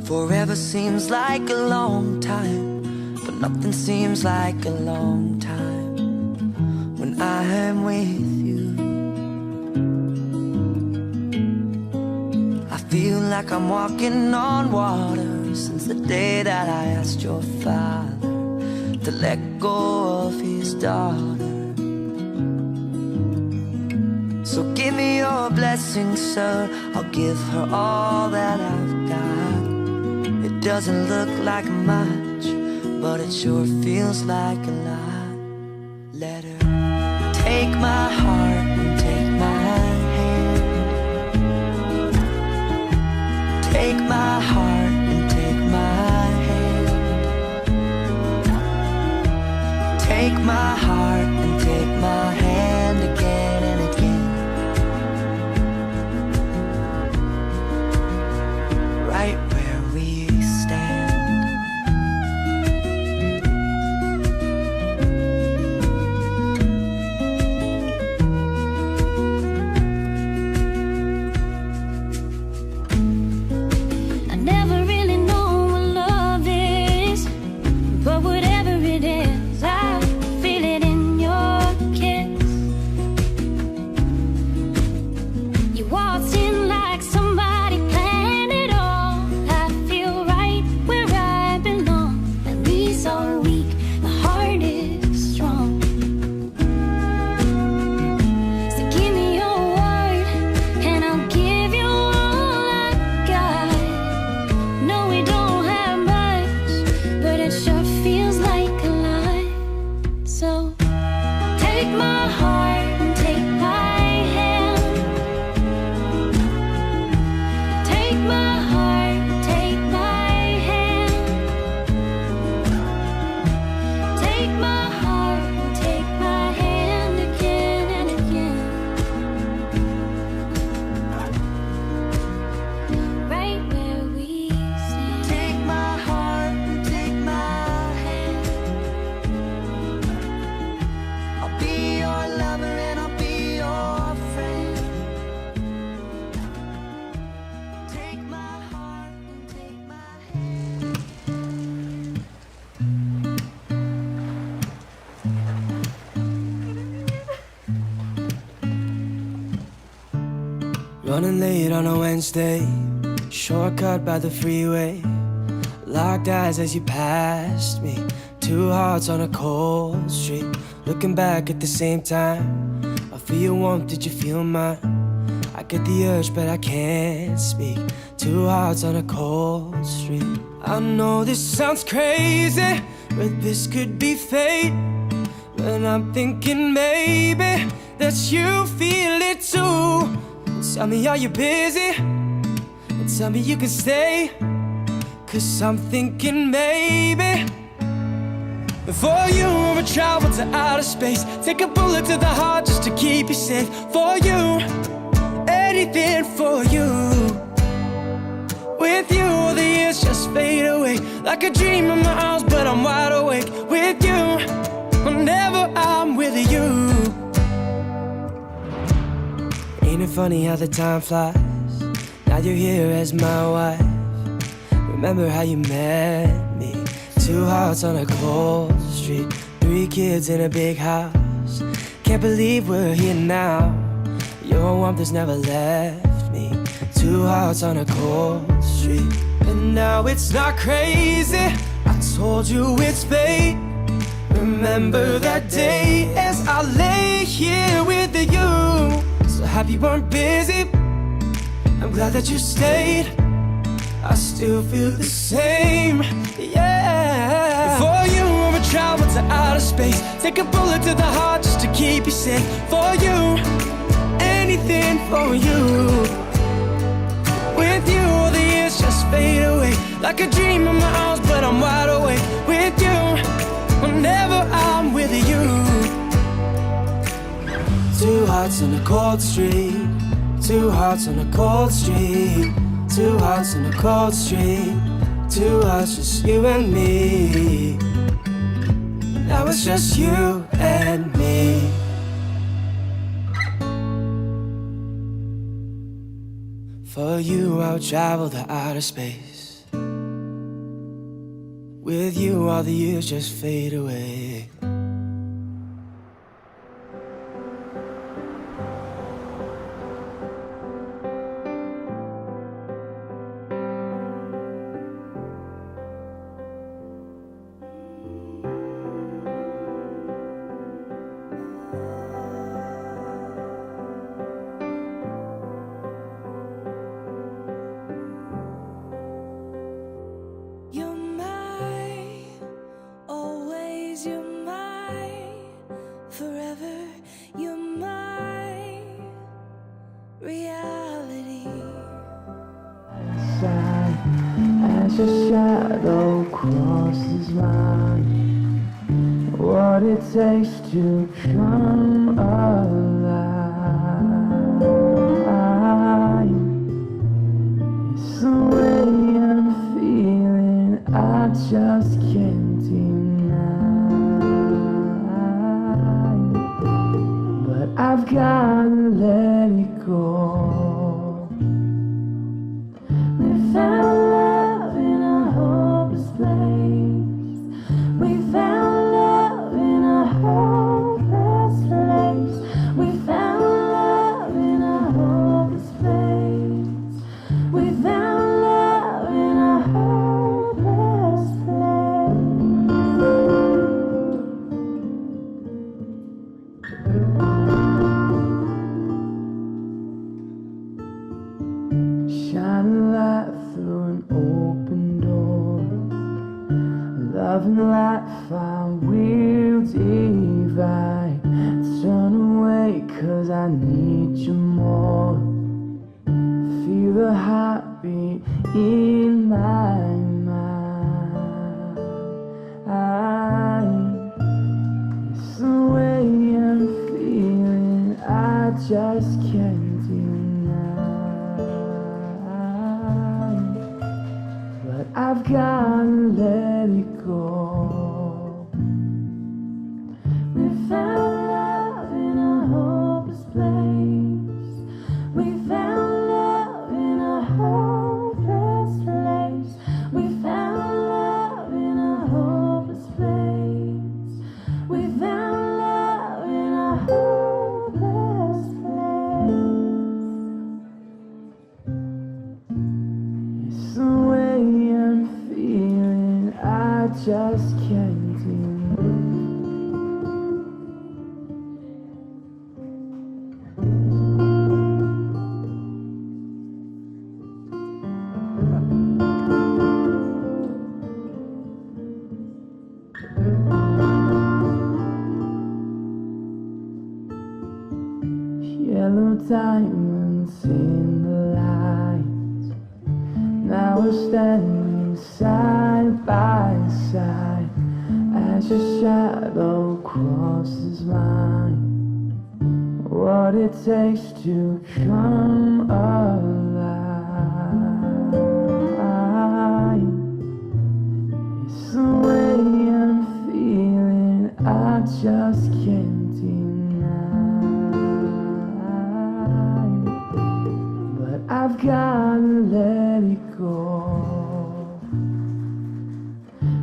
Forever seems like a long time, but nothing seems like a long time when I am with you. I feel like I'm walking on water since the day that I asked your father to let go of his daughter. So give me your blessing, sir, I'll give her all that I've got. It doesn't look like much, but it sure feels like a lot. Let her take my heart and take my hand. Take my heart and take my hand. Take my heart and take my hand again and again. Right where we stand. I never really know what love is, but whatever it is, I feel it in your kiss. You waltz in like somebody planned it all. I feel right where I belong. The knees are weak, the heart is strong. So give me your word, and I'll give you all I got. No, we don't have much, but it sure feels like a lot. So take my heart and take my hand. Take my heart and take my hand. Take my heart and take my hand again and again. Right where we stand. Take my heart and take my hand. I'll be your lover and I'll be your friend. Take my heart and take my hand. Running late on a Wednesday, shortcut by the freeway. Locked eyes as you passed me, two hearts on a cold street. Looking back at the same time, I feel your warmth, did you feel mine? I get the urge but I can't speak, two hearts on a cold street. I know this sounds crazy, but this could be fate. But I'm thinking maybe that you feel it too. Tell me, are you busy? And tell me you can stay, 'cause I'm thinking maybe for you I'ma travel to outer space, take a bullet to the heart just to keep you safe. For you, anything for you. With you, the years just fade away like a dream in my arms, but I'm wide awake. With you, whenever I'm with you. Ain't it funny how the time flies? Now you're here as my wife. Remember how you met me? Two hearts on a cold street, three kids in a big house. Can't believe we're here now. Your warmth has never left me. Two hearts on a cold street. And now it's not crazy, I told you it's fate. Remember that day as I lay here with you. So happy you weren't busy, I'm glad that you stayed. I still feel the same, yeah. For you, I'ma travel to outer space, take a bullet to the heart just to keep you safe. For you, anything for you. With you, all the years just fade away like a dream in my arms, but I'm wide awake. With you, whenever I'm with you. Two hearts on a cold street, two hearts on a cold street, two hearts on a cold street, two hearts, just you and me. Now it's just you and me. For you, I'll travel to outer space. With you, all the years just fade away. You're mine, always you're mine, forever you're my reality. As your shadow crosses mine, what it takes to come alive. It's the way I'm feeling, I just can't deny. But I've gotta let it go. We found love in a hopeless place. We found love in a hopeless place. We found love in a hopeless place. We found love in a hopeless place. Shine a light through an open door. Love and light find we'll divide. Turn away 'cause I need you more. Feel the heartbeat in my mind. It's the way I'm feeling, I just can't deny. But I've gotta let it go. We found love in a hopeless place. We found love in a hopeless place. We found love in a hopeless place. We found love in a hopeless place. It's the way I'm feeling, I just can't deny. Yellow diamonds in the light. Now we're standing side by side. As your shadow crosses mine, what it takes to come alive. It's the way I'm feeling, I just can't deny. But I've gotta let it go.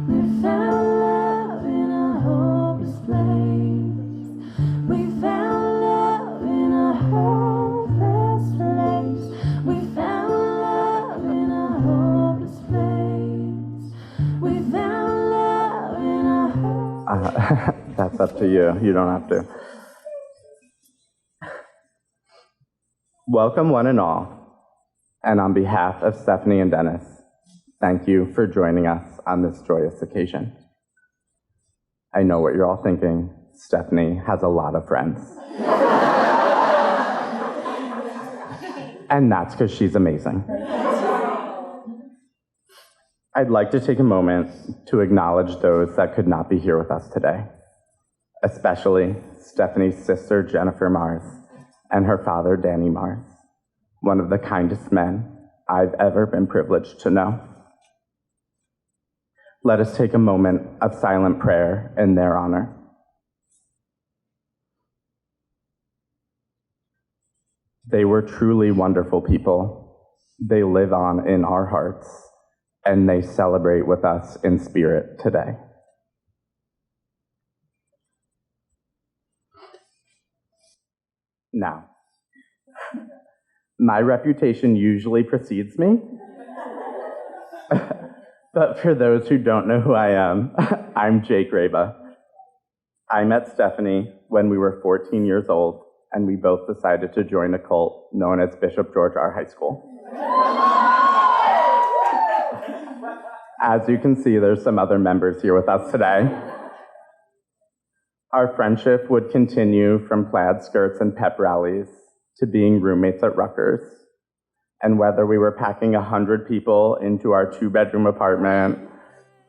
We found love in a hopeless place. We found love in a hopeless place. We found love in a hopeless place. We found love in a hopeless That's up to you. You don't have to. Welcome, one and all. And on behalf of Stephanie and Dennis, thank you for joining us on this joyous occasion. I know what you're all thinking. Stephanie has a lot of friends. And that's because she's amazing. I'd like to take a moment to acknowledge those that could not be here with us today, especially Stephanie's sister, Jennifer Mars, and her father, Danny Mars, one of the kindest men I've ever been privileged to know. Let us take a moment of silent prayer in their honor. They were truly wonderful people. They live on in our hearts, and they celebrate with us in spirit today. Now, my reputation usually precedes me, but for those who don't know who I am, I'm Jake Raba. I met Stephanie when we were 14 years old, and we both decided to join a cult known as Bishop George R. High School. As you can see, there's some other members here with us today. Our friendship would continue from plaid skirts and pep rallies to being roommates at Rutgers. And whether we were packing 100 people into our 2-bedroom apartment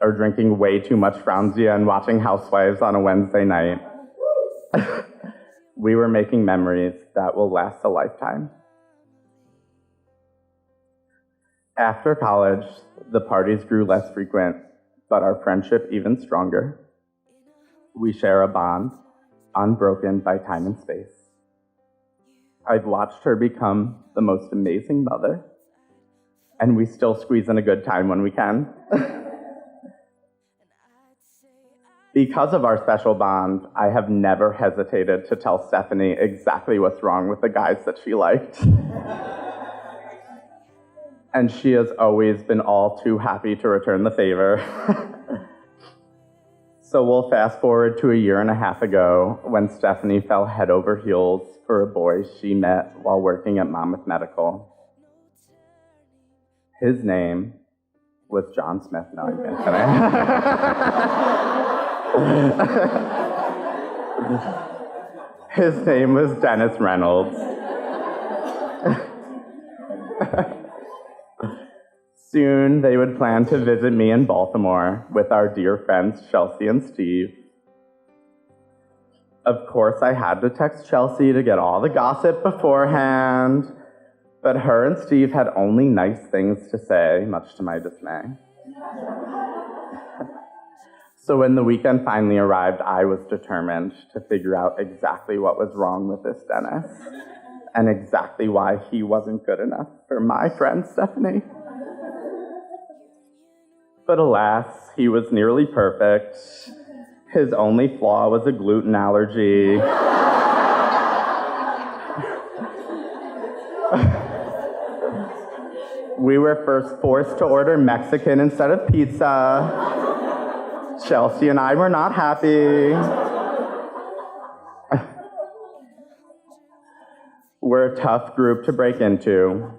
or drinking way too much Franzia and watching Housewives on a Wednesday night, we were making memories that will last a lifetime. After college, the parties grew less frequent, but our friendship even stronger. We share a bond, unbroken by time and space. I've watched her become the most amazing mother, and we still squeeze in a good time when we can. Because of our special bond, I have never hesitated to tell Stephanie exactly what's wrong with the guys that she liked. And she has always been all too happy to return the favor. So we'll fast forward to a year and a half ago when Stephanie fell head over heels for a boy she met while working at Monmouth Medical. His name was John Smith. No, I'm kidding. His name was Dennis Reynolds. Soon, they would plan to visit me in Baltimore with our dear friends Chelsea and Steve. Of course, I had to text Chelsea to get all the gossip beforehand, but her and Steve had only nice things to say, much to my dismay. So when the weekend finally arrived, I was determined to figure out exactly what was wrong with this Dennis, and exactly why he wasn't good enough for my friend Stephanie. But alas, he was nearly perfect. His only flaw was a gluten allergy. We were first forced to order Mexican instead of pizza. Chelsea and I were not happy. We're a tough group to break into,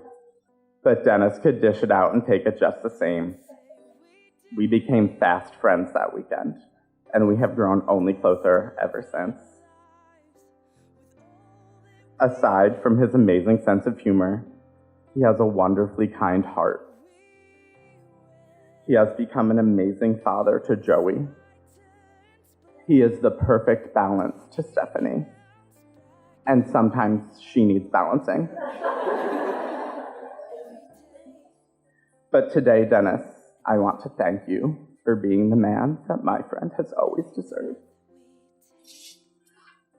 but Dennis could dish it out and take it just the same. We became fast friends that weekend, and we have grown only closer ever since. Aside from his amazing sense of humor, he has a wonderfully kind heart. He has become an amazing father to Joey. He is the perfect balance to Stephanie, and sometimes she needs balancing. But today, Dennis, I want to thank you for being the man that my friend has always deserved.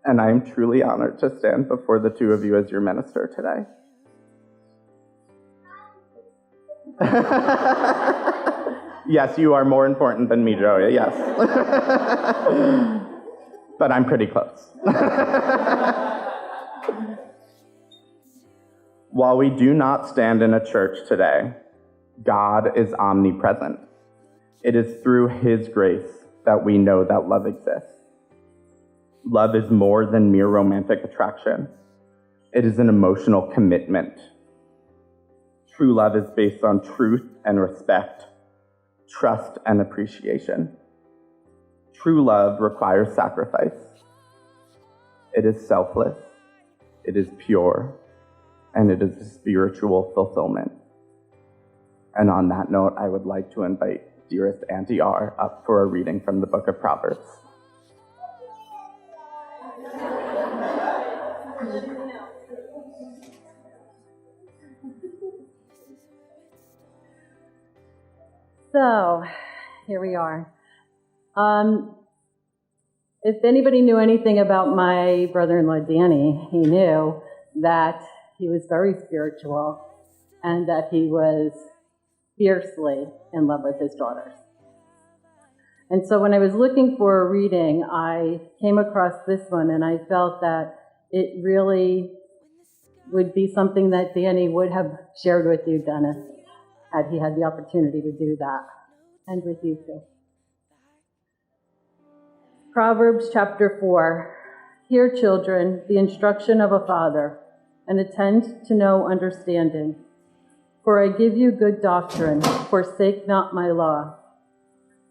And I am truly honored to stand before the two of you as your minister today. Yes, you are more important than me, Joey, yes. But I'm pretty close. While we do not stand in a church today, God is omnipresent. It is through His grace that we know that love exists. Love is more than mere romantic attraction. It is an emotional commitment. True love is based on truth and respect, trust and appreciation. True love requires sacrifice. It is selfless, it is pure, and it is a spiritual fulfillment. And on that note, I would like to invite dearest Auntie R up for a reading from the book of Proverbs. So, here we are. If anybody knew anything about my brother-in-law, Danny, he knew that he was very spiritual and that he was fiercely in love with his daughters. And so when I was looking for a reading, I came across this one, and I felt that it really would be something that Danny would have shared with you, Dennis, had he had the opportunity to do that, and with you too. Proverbs chapter 4. Hear, children, the instruction of a father, and attend to know understanding. For I give you good doctrine, forsake not my law.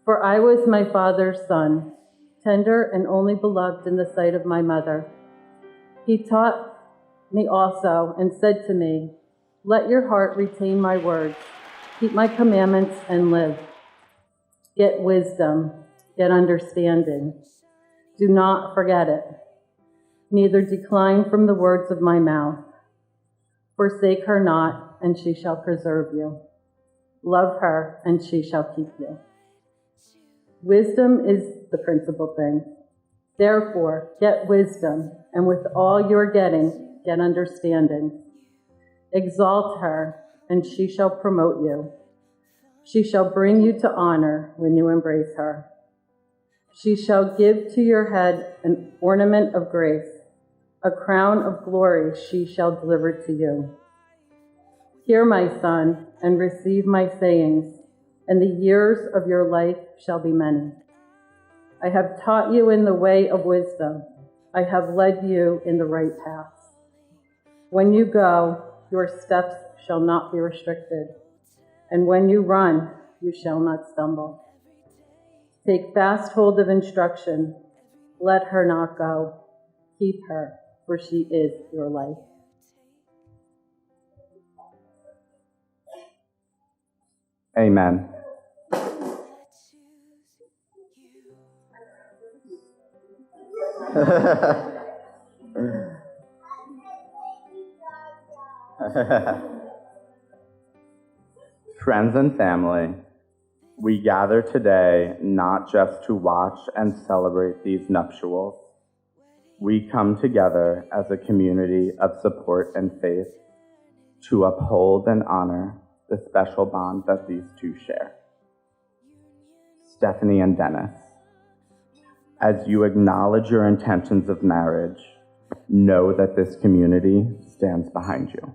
For I was my father's son, tender and only beloved in the sight of my mother. He taught me also and said to me, let your heart retain my words, keep my commandments and live. Get wisdom, get understanding. Do not forget it, neither decline from the words of my mouth. Forsake her not, and she shall preserve you. Love her, and she shall keep you. Wisdom is the principal thing. Therefore, get wisdom, and with all your getting, get understanding. Exalt her, and she shall promote you. She shall bring you to honor when you embrace her. She shall give to your head an ornament of grace. A crown of glory she shall deliver to you. Hear, my son, and receive my sayings, and the years of your life shall be many. I have taught you in the way of wisdom. I have led you in the right paths. When you go, your steps shall not be restricted, and when you run, you shall not stumble. Take fast hold of instruction. Let her not go. Keep her, for she is your life. Amen. Friends and family, we gather today not just to watch and celebrate these nuptials. We come together as a community of support and faith to uphold and honor the special bond that these two share. Stephanie and Dennis, as you acknowledge your intentions of marriage, know that this community stands behind you.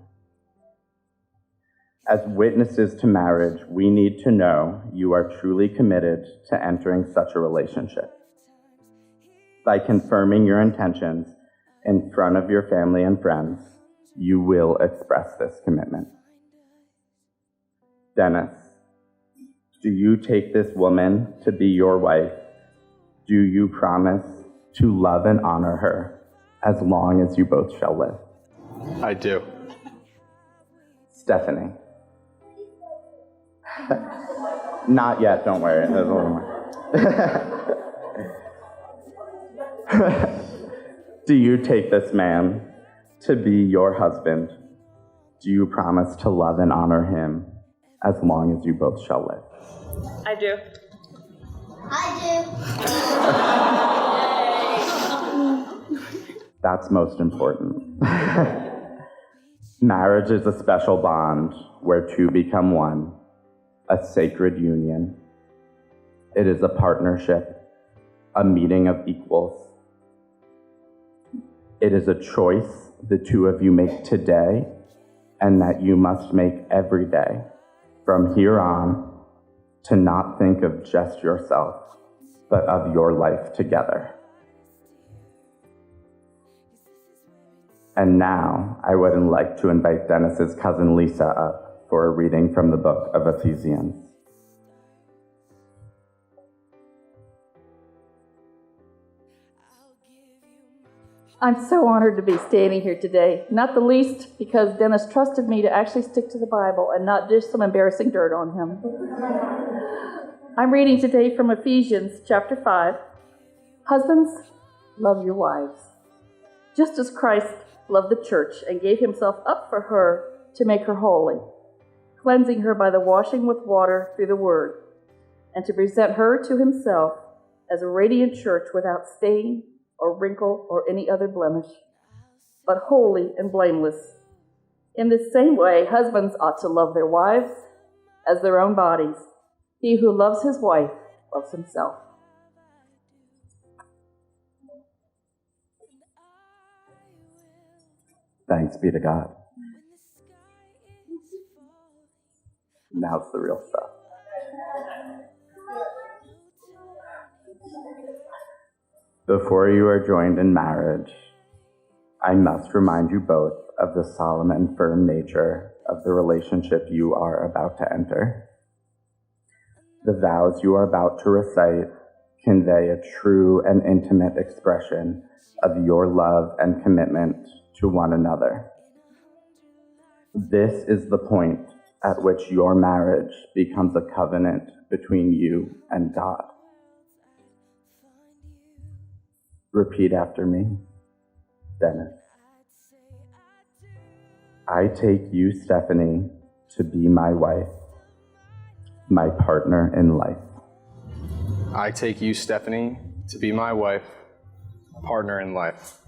As witnesses to marriage, we need to know you are truly committed to entering such a relationship. By confirming your intentions in front of your family and friends, you will express this commitment. Dennis, do you take this woman to be your wife? Do you promise to love and honor her as long as you both shall live? I do. Stephanie. Not yet, don't worry. There's a little more. Do you take this man to be your husband? Do you promise to love and honor him as long as you both shall live? I do. That's most important. Marriage is a special bond where two become one, a sacred union. It is a partnership, a meeting of equals. It is a choice the two of you make today and that you must make every day from here on to not think of just yourself, but of your life together. And now I would like to invite Dennis's cousin Lisa up for a reading from the book of Ephesians. I'm so honored to be standing here today, not the least because Dennis trusted me to actually stick to the Bible and not just some embarrassing dirt on him. I'm reading today from Ephesians chapter 5. Husbands, love your wives, just as Christ loved the church and gave himself up for her to make her holy, cleansing her by the washing with water through the word, and to present her to himself as a radiant church without stain or wrinkle or any other blemish, but holy and blameless. In this same way, husbands ought to love their wives as their own bodies. He who loves his wife loves himself. Thanks be to God. Now's the real stuff. Before you are joined in marriage, I must remind you both of the solemn and firm nature of the relationship you are about to enter. The vows you are about to recite convey a true and intimate expression of your love and commitment to one another. This is the point at which your marriage becomes a covenant between you and God. Repeat after me. Dennis. I take you, Stephanie, to be my wife, my partner in life. I take you, Stephanie, to be my wife, partner in life.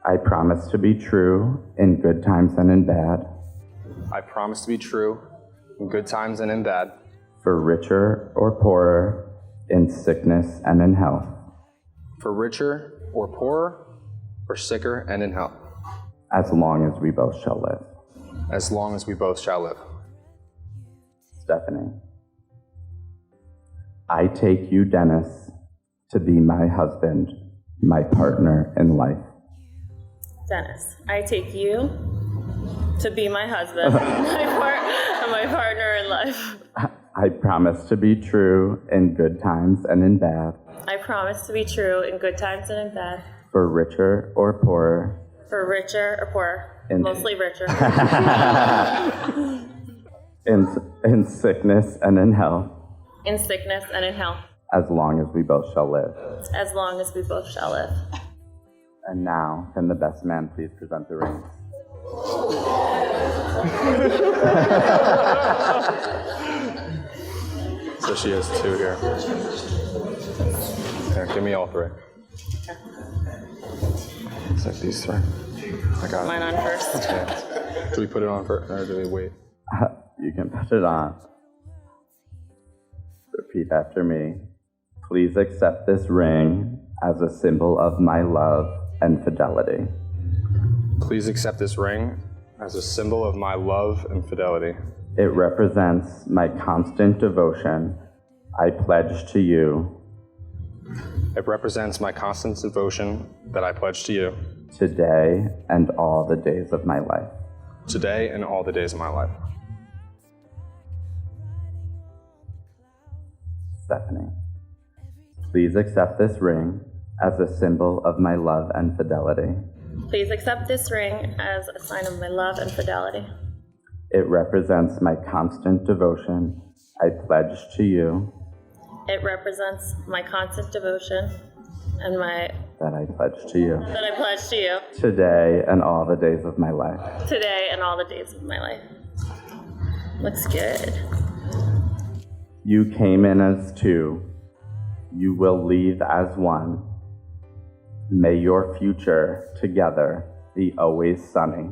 I promise to be true in good times and in bad, I promise to be true in good times and in bad, for richer or poorer, in sickness and in health. for richer or poorer, for sicker and in health, As long as we both shall live. as long as we both shall live. Stephanie. I take you, Dennis, to be my husband, my partner in life. Dennis, I take you to be my husband, my partner in life. I promise to be true in good times and in bad, I promise to be true in good times and in bad, for richer or poorer, for richer or poorer, mostly richer, in sickness and in health, in sickness and in health, as long as we both shall live. as long as we both shall live. And now, can the best man please present the rings? So she has two here. Here, give me all three. It's like these three. I got Mine on first. it. Do we put it on first, or do we wait? You can put it on. Repeat after me. Please accept this ring as a symbol of my love and fidelity. Please accept this ring as a symbol of my love and fidelity. It represents my constant devotion I pledge to you It represents my constant devotion that I pledge to you today and all the days of my life. today and all the days of my life. Stephanie. Please accept this ring as a symbol of my love and fidelity. Please accept this ring as a sign of my love and fidelity. It represents my constant devotion I pledge to you It represents my constant devotion and that I pledge to you that I pledge to you today and all the days of my life. today and all the days of my life. Looks good. You came in as two. You will leave as one. May your future together be always sunny.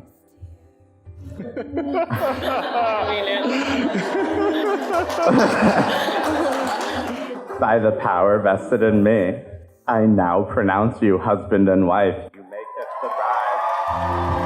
By the power vested in me, I now pronounce you husband and wife. You may kiss the bride.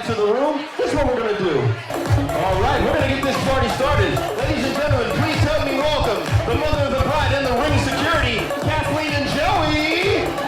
to the room, this is what we're gonna do. All right, we're gonna get this party started. Ladies and gentlemen, please help me welcome the mother of the bride and the ring security, Kathleen and Joey.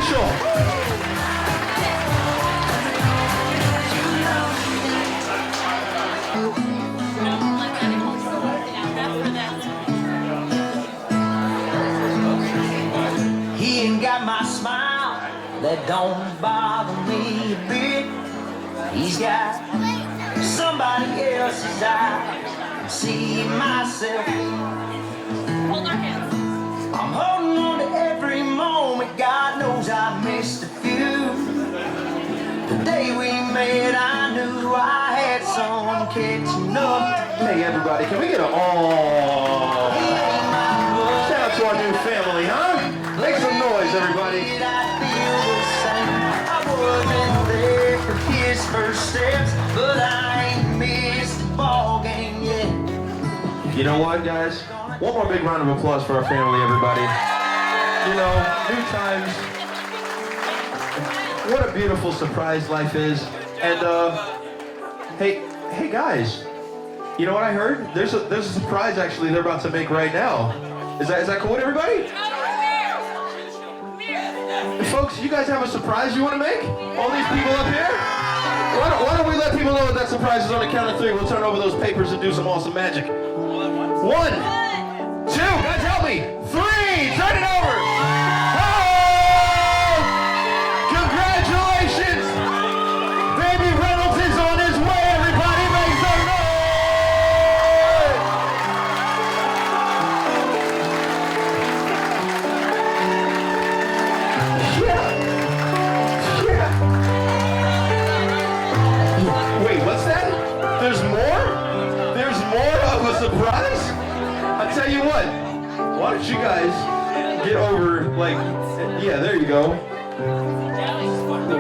official. He ain't got my smile, that don't bother me a bit. He's got somebody else's eyes, I'm seeing myself. Hold our hands. I'm holding on to every moment, God knows I've missed a few. The day we met, I knew I had some catching up. Hey everybody, can we get an aww? Shout out to our new family, huh? Make some noise, everybody. I feel the same. I wasn't there for his first steps, but I ain't missed the ball game yet. You know what, guys? One more big round of applause for our family, everybody. You know, new times. What a beautiful surprise life is. And hey guys, you know what I heard? There's a surprise actually they're about to make right now. Is that cool with everybody? Folks, you guys have a surprise you want to make? All these people up here? Why don't we let people know what that surprise is on the count of three? We'll turn over those papers and do some awesome magic. 1, 2, guys help me. 3, turn it over. Oh! Congratulations! Baby Reynolds is on his way, everybody make some noise! Yeah. Wait, what's that? There's more? There's more of a surprise? I'll tell you what, why don't you guys get over, like, yeah, there you go.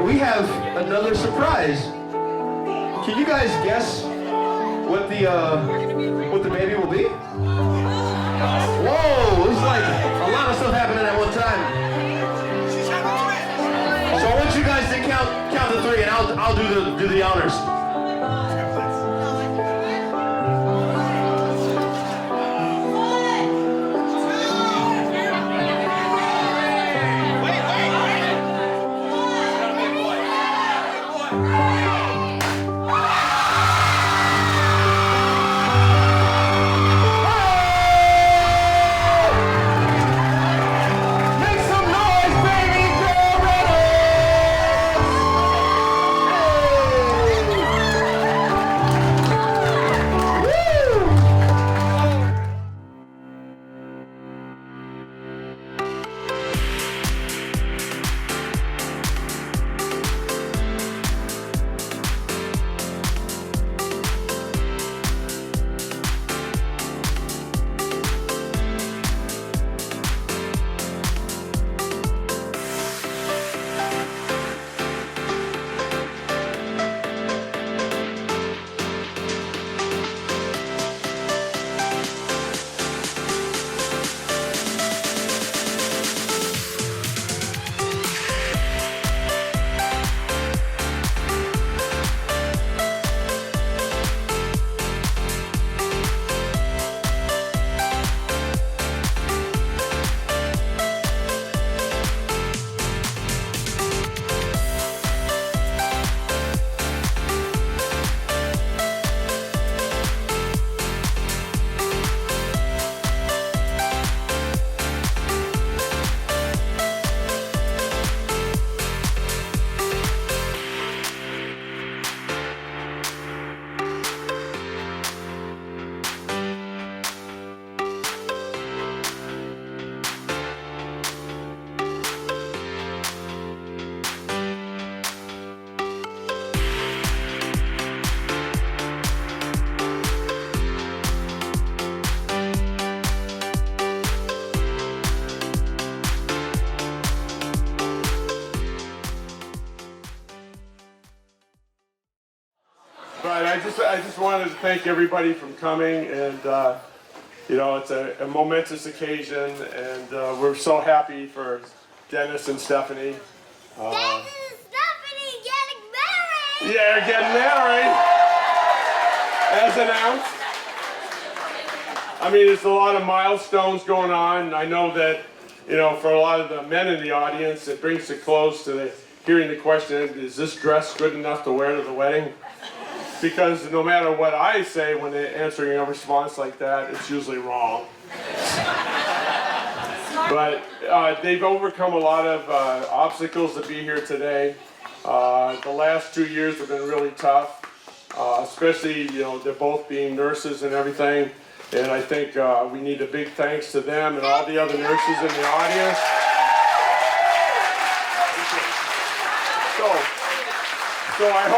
We have another surprise. Can you guys guess what the baby will be? Whoa, it's like a lot of stuff happening at one time. So I want you guys to count to 3, and I'll do the honors. Make some noise, baby girl Reynolds! But I just wanted to thank everybody for coming, and you know, it's a momentous occasion, and we're so happy for Dennis and Stephanie. Dennis and Stephanie getting married! Yeah, getting married, as announced. I mean, there's a lot of milestones going on. I know that for a lot of the men in the audience, it brings it close to hearing the question, is this dress good enough to wear to the wedding? Because no matter what I say when they're answering a response like that, it's usually wrong. But they've overcome a lot of obstacles to be here today. The last 2 years have been really tough, especially, they're both being nurses and everything. And I think we need a big thanks to them and all the other nurses in the audience. So I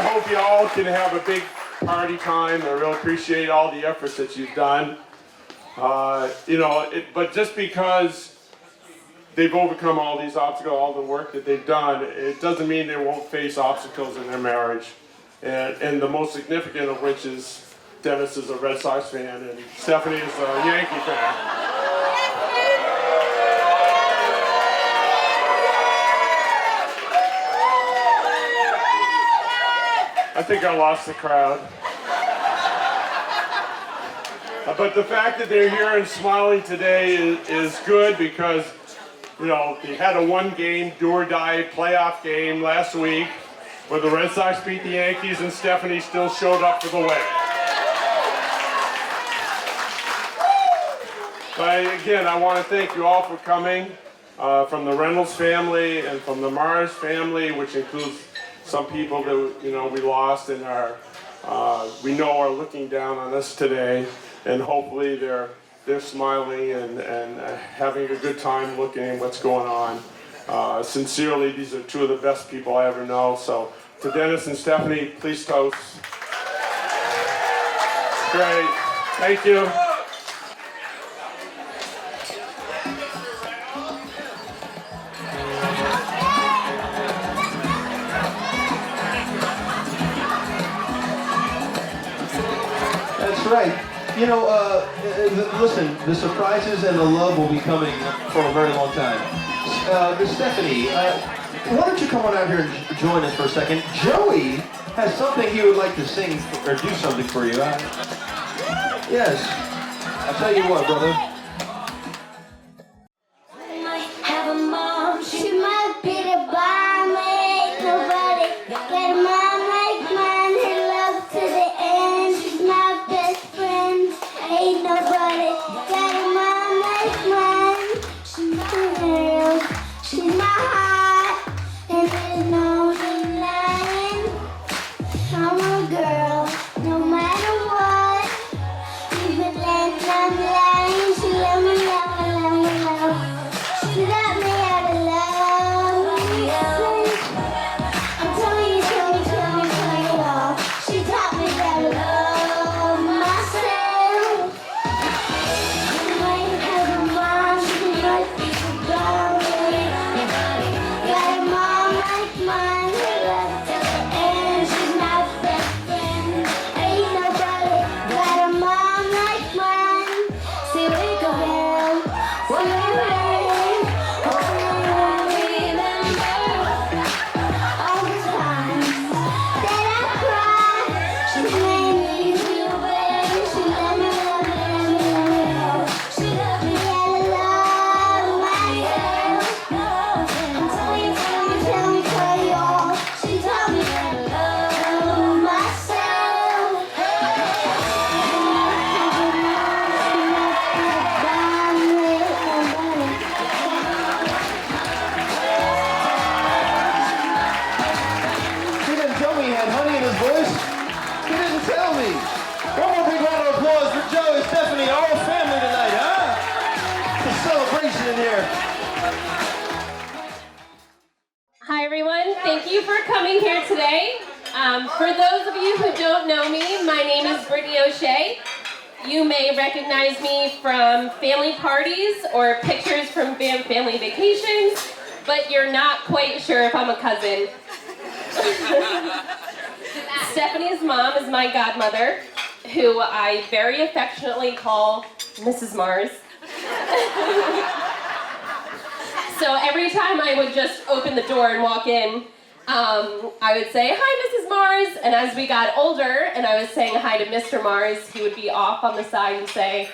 hope you all can have a big party time. I really appreciate all the efforts that you've done. But just because they've overcome all these obstacles, all the work that they've done, it doesn't mean they won't face obstacles in their marriage. And the most significant of which is Dennis is a Red Sox fan and Stephanie is a Yankee fan. I think I lost the crowd. But the fact that they're here and smiling today is good because, they had a one-game, do-or-die playoff game last week where the Red Sox beat the Yankees and Stephanie still showed up for the wedding. But again, I want to thank you all for coming, from the Reynolds family and from the Mars family, which includes some people that we lost and we know are looking down on us today, and hopefully they're smiling and having a good time looking at what's going on. Sincerely, these are two of the best people I ever know. So to Dennis and Stephanie, please toast. Great, thank you. Right. Listen, the surprises and the love will be coming for a very long time. Miss Stephanie, why don't you come on out here and join us for a second? Joey has something he would like to sing or do something for you. Yes. I'll tell you what, brother. Have a mom, she might be the bomb, ain't nobody got a mom like mine, her love to the end, she's my best friend, ain't nobody got a mom like mine, she's my girl, she's my heart, and there's no denying, I'm a girl, no matter what, even when I'm lying, she love me, love me, love me, love me. She got me out of love. I'm telling you all. She taught me how to love myself. You might have a mom, she might be the darling. Got a mom like mine, who loves to the end. She's my best friend. Ain't nobody got a mom like mine. See, we go down. Hi everyone, thank you for coming here today. For those of you who don't know me, my name is Brittany O'Shea. You may recognize me from family parties or pictures from family vacations, but you're not quite sure if I'm a cousin. Stephanie's mom is my godmother, who I very affectionately call Mrs. Mars. So every time I would just open the door and walk in, I would say, "Hi, Mrs. Mars," and as we got older and I was saying hi to Mr. Mars, he would be off on the side and say,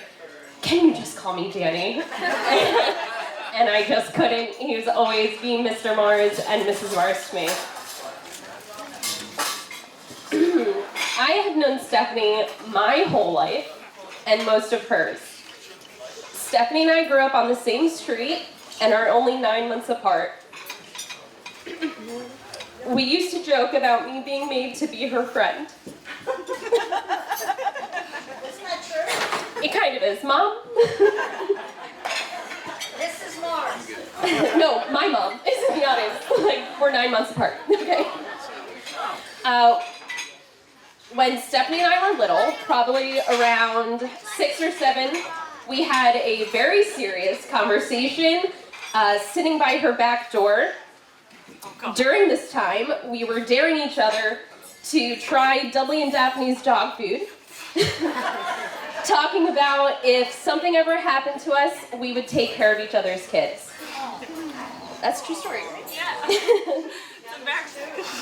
"Can you just call me Danny?" And I I just couldn't. He was always being Mr. Mars and Mrs. Mars to me. I have known Stephanie my whole life and most of hers. Stephanie and I grew up on the same street and are only 9 months apart. We used to joke about me being made to be her friend. Isn't that true? It kind of is, Mom. This is Mars. No, my mom is in the audience. Like, we're 9 months apart. Okay. When Stephanie and I were little, probably around 6 or 7, we had a very serious conversation sitting by her back door. During this time, we were daring each other to try Dudley and Daphne's dog food, talking about if something ever happened to us, we would take care of each other's kids. That's a true story, right? Yeah.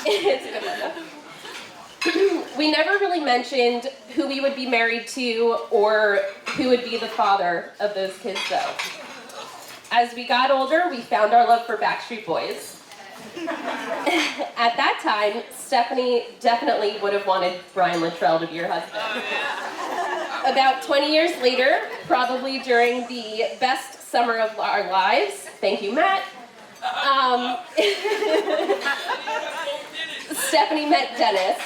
It's a good one, though. We never really mentioned who we would be married to or who would be the father of those kids, though. As we got older, we found our love for Backstreet Boys. At that time, Stephanie definitely would have wanted Brian Luttrell to be her husband. About 20 years later, probably during the best summer of our lives, thank you, Matt, Stephanie met Dennis.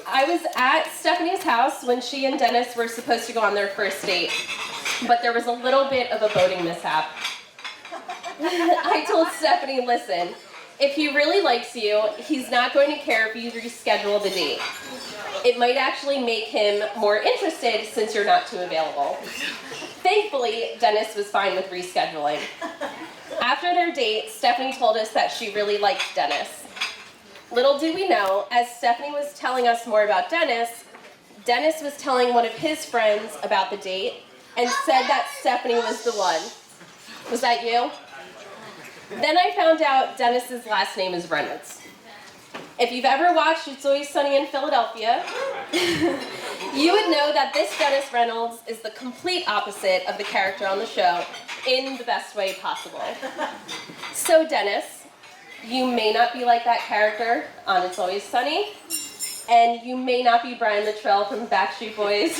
I was at Stephanie's house when she and Dennis were supposed to go on their first date, but there was a little bit of a boating mishap. I told Stephanie, listen, if he really likes you, he's not going to care if you reschedule the date. It might actually make him more interested since you're not too available. Thankfully, Dennis was fine with rescheduling. After their date, Stephanie told us that she really liked Dennis. Little did we know, as Stephanie was telling us more about Dennis, Dennis was telling one of his friends about the date and said that Stephanie was the one. Was that you? Then I found out Dennis's last name is Reynolds. If you've ever watched It's Always Sunny in Philadelphia, you would know that this Dennis Reynolds is the complete opposite of the character on the show in the best way possible. So Dennis, you may not be like that character on It's Always Sunny, and you may not be Brian Luttrell from Backstreet Boys.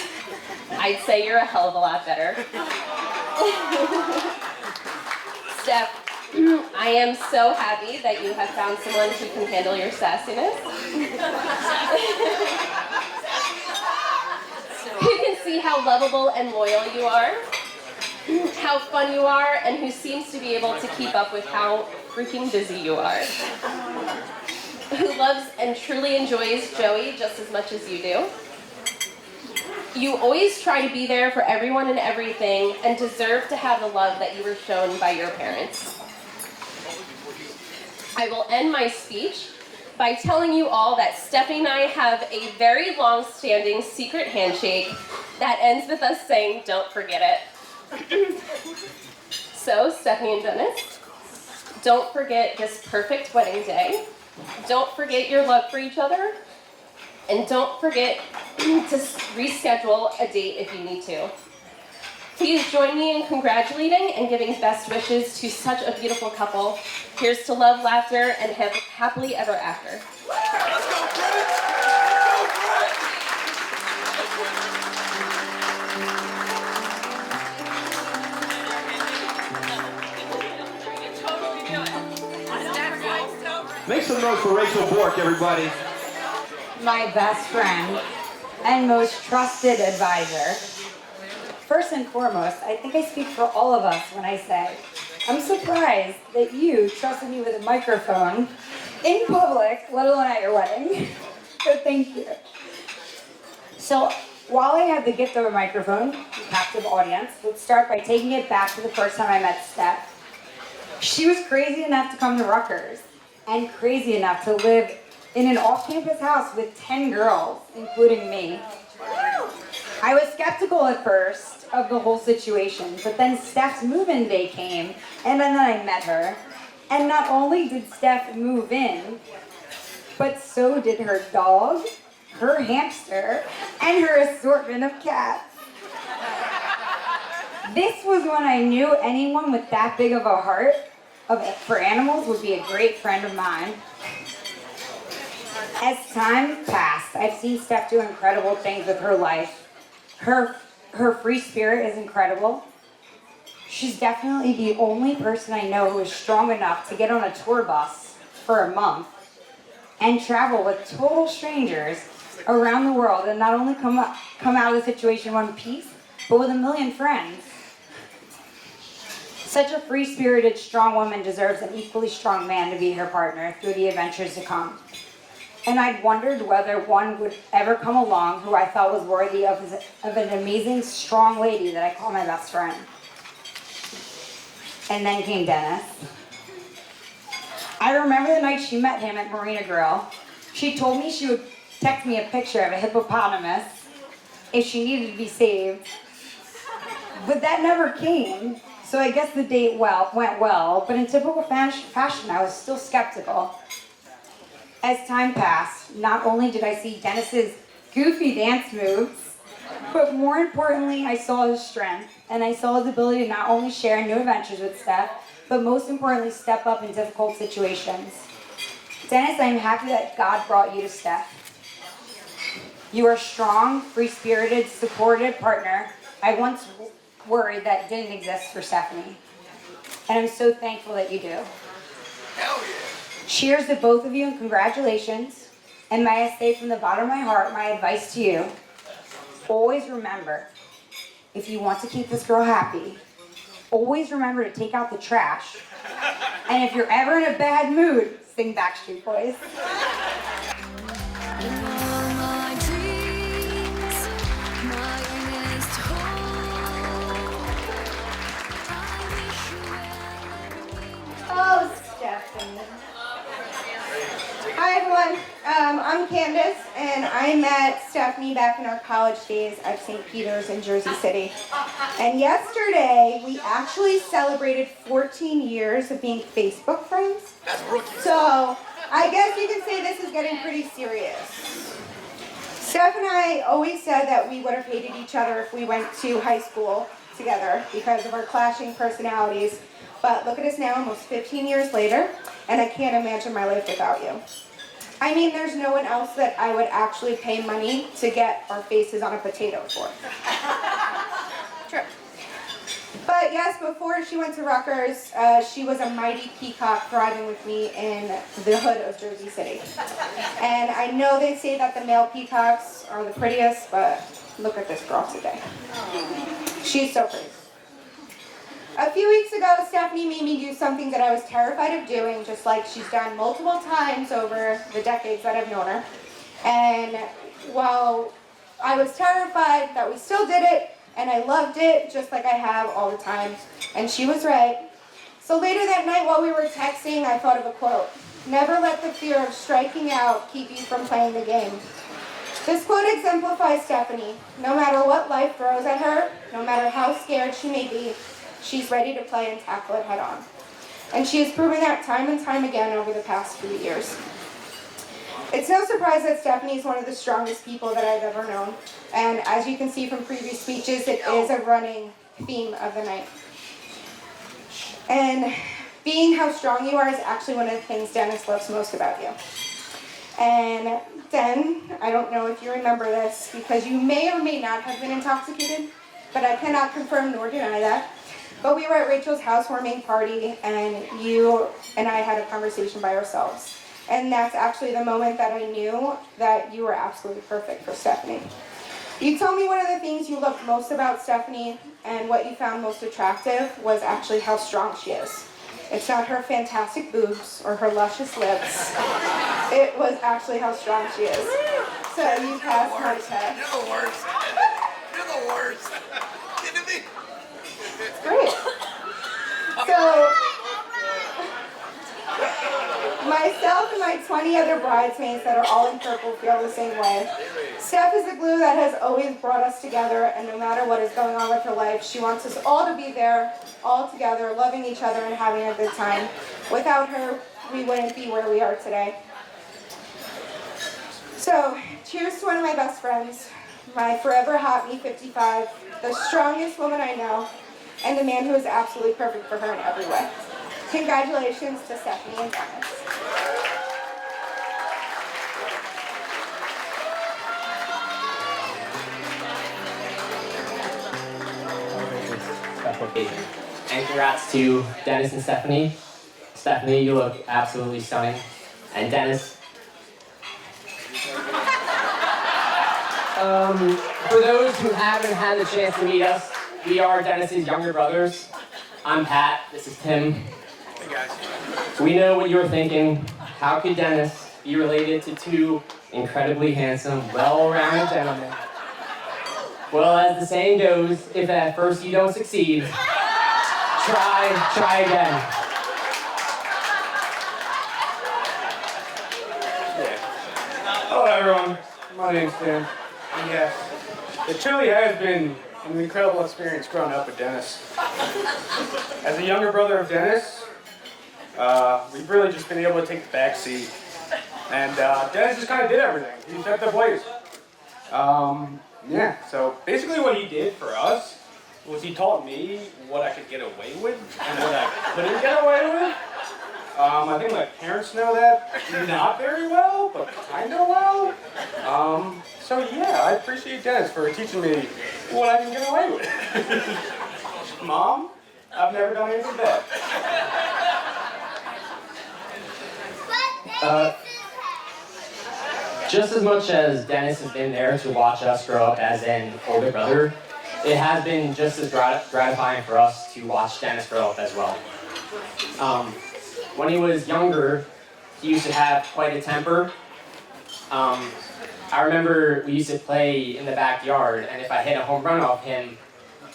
I'd say you're a hell of a lot better. Steph, I am so happy that you have found someone who can handle your sassiness. Who can see how lovable and loyal you are, how fun you are, and who seems to be able to keep up with how freaking busy you are. Who loves and truly enjoys Joey just as much as you do. You always try to be there for everyone and everything and deserve to have the love that you were shown by your parents. I will end my speech by telling you all that Stephanie and I have a very long-standing secret handshake that ends with us saying, "Don't forget it." So, Stephanie and Dennis, don't forget this perfect wedding day. Don't forget your love for each other. And don't forget to reschedule a date if you need to. Please join me in congratulating and giving best wishes to such a beautiful couple. Here's to love, laughter, and happily ever after. Let's go, Brett! Make some noise for Rachel Bork, everybody. My best friend and most trusted advisor. First and foremost, I think I speak for all of us when I say, I'm surprised that you trusted me with a microphone in public, let alone at your wedding. So thank you. So while I have the gift of a microphone, captive audience, let's start by taking it back to the first time I met Steph. She was crazy enough to come to Rutgers and crazy enough to live in an off-campus house with 10 girls, including me. I was skeptical at first of the whole situation, but then Steph's move-in day came, and then I met her. And not only did Steph move in, but so did her dog, her hamster, and her assortment of cats. This was when I knew anyone with that big of a heart for animals would be a great friend of mine. As time passed, I've seen Steph do incredible things with her life. Her free spirit is incredible. She's definitely the only person I know who is strong enough to get on a tour bus for a month and travel with total strangers around the world and not only come out of the situation in one piece, but with a million friends. Such a free-spirited, strong woman deserves an equally strong man to be her partner through the adventures to come. And I'd wondered whether one would ever come along who I thought was worthy of an amazing, strong lady that I call my best friend. And then came Dennis. I remember the night she met him at Marina Grill. She told me she would text me a picture of a hippopotamus if she needed to be saved. But that never came, so I guess the date went well, but in typical fashion, I was still skeptical. As time passed, not only did I see Dennis's goofy dance moves, but more importantly, I saw his strength, and I saw his ability to not only share new adventures with Steph, but most importantly, step up in difficult situations. Dennis, I'm happy that God brought you to Steph. You are a strong, free-spirited, supportive partner I once worried that didn't exist for Stephanie. And I'm so thankful that you do. Hell yeah. Cheers to both of you and congratulations. And may I say from the bottom of my heart, my advice to you, always remember, if you want to keep this girl happy, always remember to take out the trash. And if you're ever in a bad mood, sing Backstreet Boys. Oh, Stephanie. Hi, everyone. I'm Candace, and I met Stephanie back in our college days at St. Peter's in Jersey City. And yesterday, we actually celebrated 14 years of being Facebook friends. So I guess you can say this is getting pretty serious. Steph and I always said that we would have hated each other if we went to high school together because of our clashing personalities. But look at us now, almost 15 years later, and I can't imagine my life without you. I mean, there's no one else that I would actually pay money to get our faces on a potato for. True. But yes, before she went to Rutgers, she was a mighty peacock thriving with me in the hood of Jersey City. And I know they say that the male peacocks are the prettiest, but look at this girl today. She's so pretty. A few weeks ago, Stephanie made me do something that I was terrified of doing, just like she's done multiple times over the decades that I've known her. And while I was terrified that we still did it, and I loved it, just like I have all the time. And she was right. So later that night while we were texting, I thought of a quote. Never let the fear of striking out keep you from playing the game. This quote exemplifies Stephanie. No matter what life throws at her, no matter how scared she may be, she's ready to play and tackle it head on. And she has proven that time and time again over the past few years. It's no surprise that Stephanie is one of the strongest people that I've ever known. And as you can see from previous speeches, it is a running theme of the night. And being how strong you are is actually one of the things Dennis loves most about you. And then, I don't know if you remember this, because you may or may not have been intoxicated, but I cannot confirm nor deny that. But we were at Rachel's housewarming party, and you and I had a conversation by ourselves. And that's actually the moment that I knew that you were absolutely perfect for Stephanie. You told me one of the things you loved most about Stephanie and what you found most attractive was actually how strong she is. It's not her fantastic boobs or her luscious lips. It was actually how strong she is. So you passed my test. You're the worst. You're the worst. Kidding me? Great. So, myself and my 20 other bridesmaids that are all in purple feel the same way. Steph is the glue that has always brought us together, and no matter what is going on with her life, she wants us all to be there, all together, loving each other and having a good time. Without her, we wouldn't be where we are today. So, cheers to one of my best friends, my forever hot me 55, the strongest woman I know, and the man who is absolutely perfect for her in every way. Congratulations to Stephanie and Dennis. Special occasion. And congrats to Dennis and Stephanie. Stephanie, you look absolutely stunning. And Dennis. For those who haven't had the chance to meet us, we are Dennis's younger brothers. I'm Pat, this is Tim. Hey guys. We know what you're thinking. How could Dennis be related to two incredibly handsome, well-rounded gentlemen? Well, as the saying goes, if at first you don't succeed, try again. Hello everyone, my name's Tim, and yes, it truly has been an incredible experience growing up with Dennis. As a younger brother of Dennis, we've really just been able to take the back seat, and Dennis just kind of did everything. He took the place. Yeah, so basically what he did for us was he taught me what I could get away with and what I couldn't get away with. I think my parents know that not very well, but kind of well. So yeah, I appreciate Dennis for teaching me what I can get away with. Mom, I've never done anything bad. Just as much as Dennis has been there to watch us grow up as an older brother, it has been just as gratifying for us to watch Dennis grow up as well. When he was younger, he used to have quite a temper. I remember we used to play in the backyard, and if I hit a home run off him,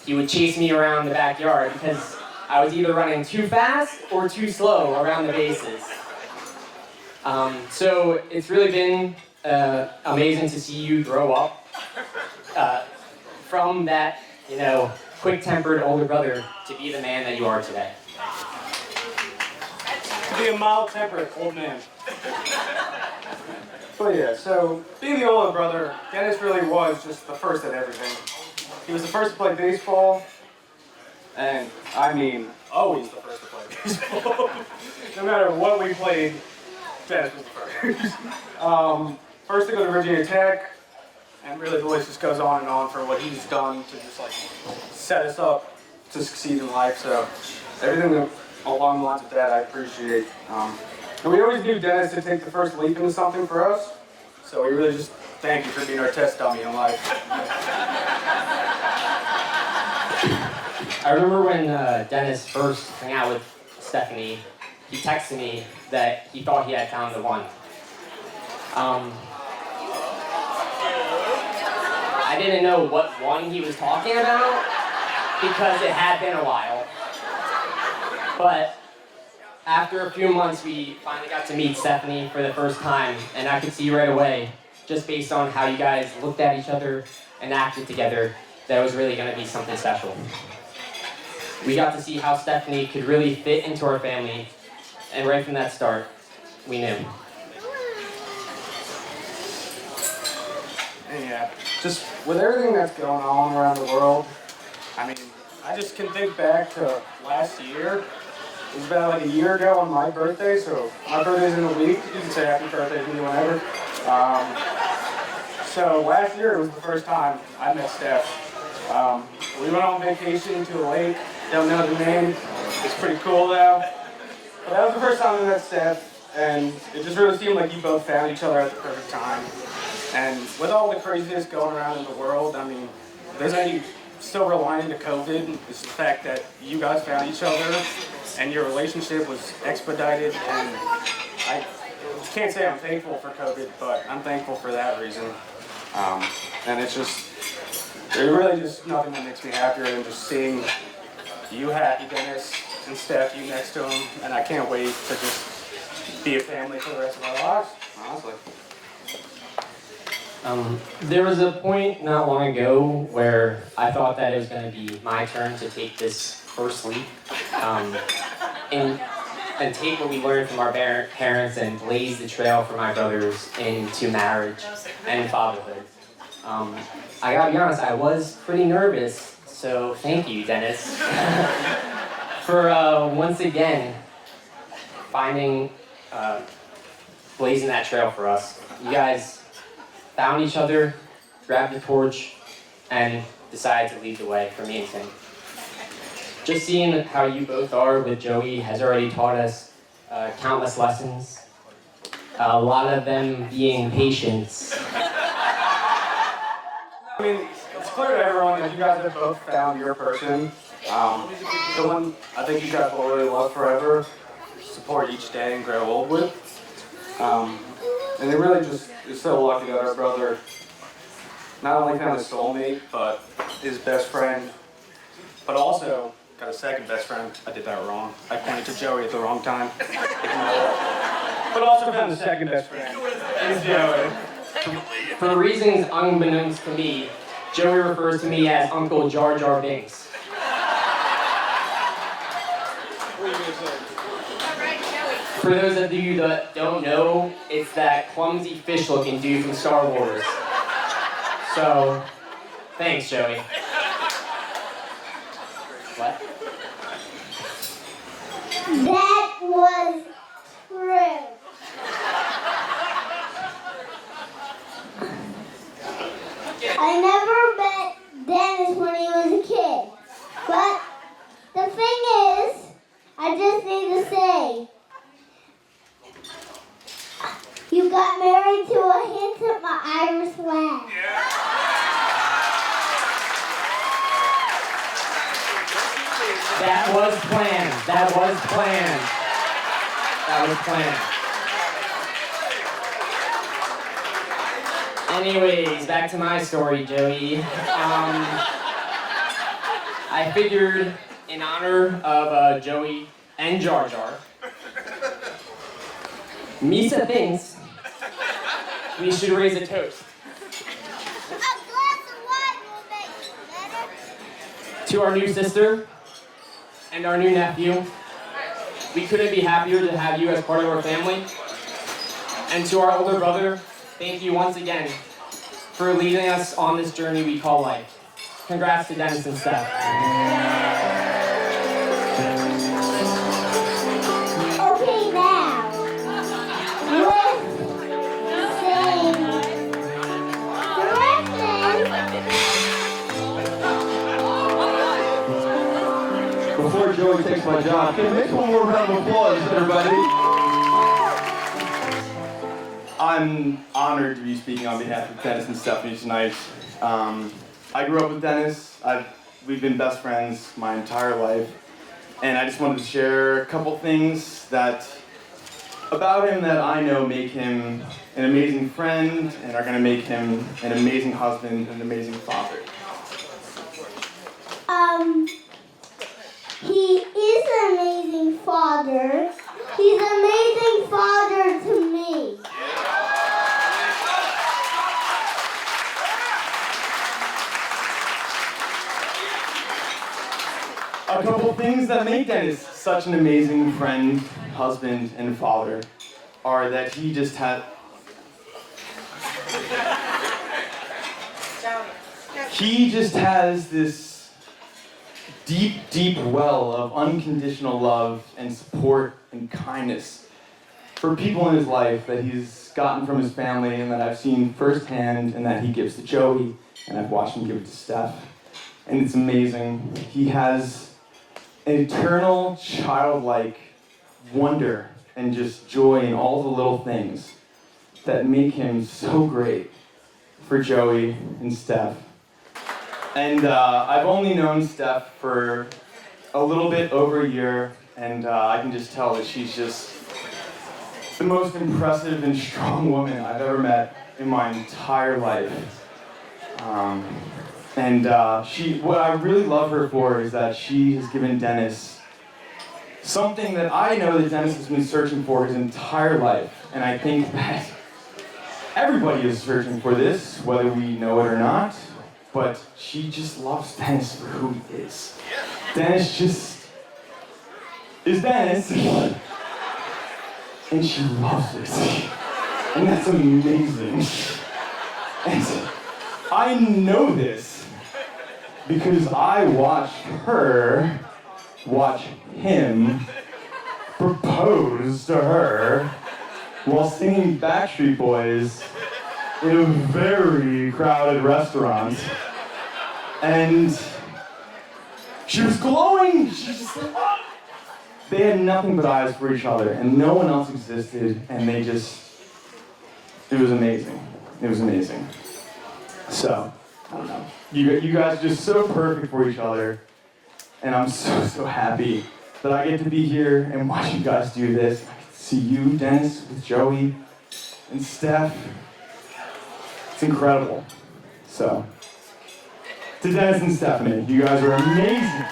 he would chase me around the backyard because I was either running too fast or too slow around the bases. So it's really been amazing to see you grow up from that, quick-tempered older brother to be the man that you are today. To be a mild-tempered old man. But yeah, so being the older brother, Dennis really was just the first at everything. He was the first to play baseball, and I mean, always the first to play baseball. No matter what we played, Dennis was the first. First to go to Virginia Tech, and really the list just goes on and on for what he's done to just set us up to succeed in life. So everything along the lines of that I appreciate. And we always knew Dennis to take the first leap into something for us, so we really just thank you for being our test dummy in life. I remember when Dennis first hung out with Stephanie, he texted me that he thought he had found the one. I didn't know what one he was talking about because it had been a while. But after a few months, we finally got to meet Stephanie for the first time, and I could see right away, just based on how you guys looked at each other and acted together, that it was really going to be something special. We got to see how Stephanie could really fit into our family, and right from that start, we knew. And yeah, just with everything that's going on around the world, I mean, I just can think back to last year. It was about a year ago on my birthday, so my birthday's in a week. You can say happy birthday to me whenever. So last year it was the first time I met Steph. We went on vacation to a lake, don't know the name. It's pretty cool though. But that was the first time I met Steph, and it just really seemed like you both found each other at the perfect time. And with all the craziness going around in the world, I mean, if there's any silver lining to COVID, is the fact that you guys found each other and your relationship was expedited, and I can't say I'm thankful for COVID, but I'm thankful for that reason. And it's just, there's really just nothing that makes me happier than just seeing you happy, Dennis, and Steph, you next to him, and I can't wait to just be a family for the rest of our lives, honestly. There was a point not long ago where I thought that it was going to be my turn to take this first leap and take what we learned from our parents and blaze the trail for my brothers into marriage and fatherhood. I gotta be honest, I was pretty nervous, So thank you, Dennis, for once again finding, blazing that trail for us. You guys found each other, grabbed the torch, and decided to lead the way for me and Tim. Just seeing how you both are with Joey has already taught us countless lessons, a lot of them being patience. I mean, it's clear to everyone that you guys have both found your person. The one I think you guys will really love forever, support each day and grow old with. And they really just is so lucky that our brother not only found his soulmate, but his best friend, but also got a second best friend. I did that wrong. I pointed to Joey at the wrong time. But also found the second best friend. Is Joey. For reasons unbeknownst to me, Joey refers to me as Uncle Jar Jar Binks. For those of you that don't know, it's that clumsy fish-looking dude from Star Wars. So, thanks, Joey. What? That was true. I never met Dennis when he was a kid. But the thing is, I just need to say, you got married to a handsome Irish lad. That was planned. That was planned. That was planned. Anyways, back to my story, Joey. I figured in honor of Joey and Jar Jar, Misa thinks we should raise a toast. To our new sister and our new nephew. We couldn't be happier to have you as part of our family. And to our older brother, thank you once again for leading us on this journey we call life. Congrats to Dennis and Steph. Okay, now, let's sing directions. Before Joey takes my job, can we make one more round of applause, everybody? I'm honored to be speaking on behalf of Dennis and Stephanie tonight. I grew up with Dennis. We've been best friends my entire life. And I just wanted to share a couple things about him that I know make him an amazing friend and are going to make him an amazing husband and an amazing father. He is an amazing father. He's an amazing father to me. A couple things that make Dennis such an amazing friend, husband, and father are that he just has this deep, deep well of unconditional love and support and kindness for people in his life that he's gotten from his family and that I've seen firsthand and that he gives to Joey and I've watched him give it to Steph. And it's amazing. He has an eternal, childlike wonder and just joy in all the little things that make him so great for Joey and Steph. And I've only known Steph for a little bit over a year, and I can just tell that she's just the most impressive and strong woman I've ever met in my entire life. What I really love her for is that she has given Dennis something that I know that Dennis has been searching for his entire life. And I think that everybody is searching for this, whether we know it or not. But she just loves Dennis for who he is. Dennis just is Dennis. And she loves it. And that's amazing. And I know this because I watched her watch him propose to her while singing Backstreet Boys in a very crowded restaurant. And she was glowing. She was just like, ah. They had nothing but eyes for each other, and no one else existed, and they just, it was amazing. It was amazing. So, I don't know. You guys are just so perfect for each other, and I'm so happy that I get to be here and watch you guys do this. I get to see you, Dennis, with Joey, and Steph. It's incredible. So, to Dennis and Stephanie, you guys are amazing.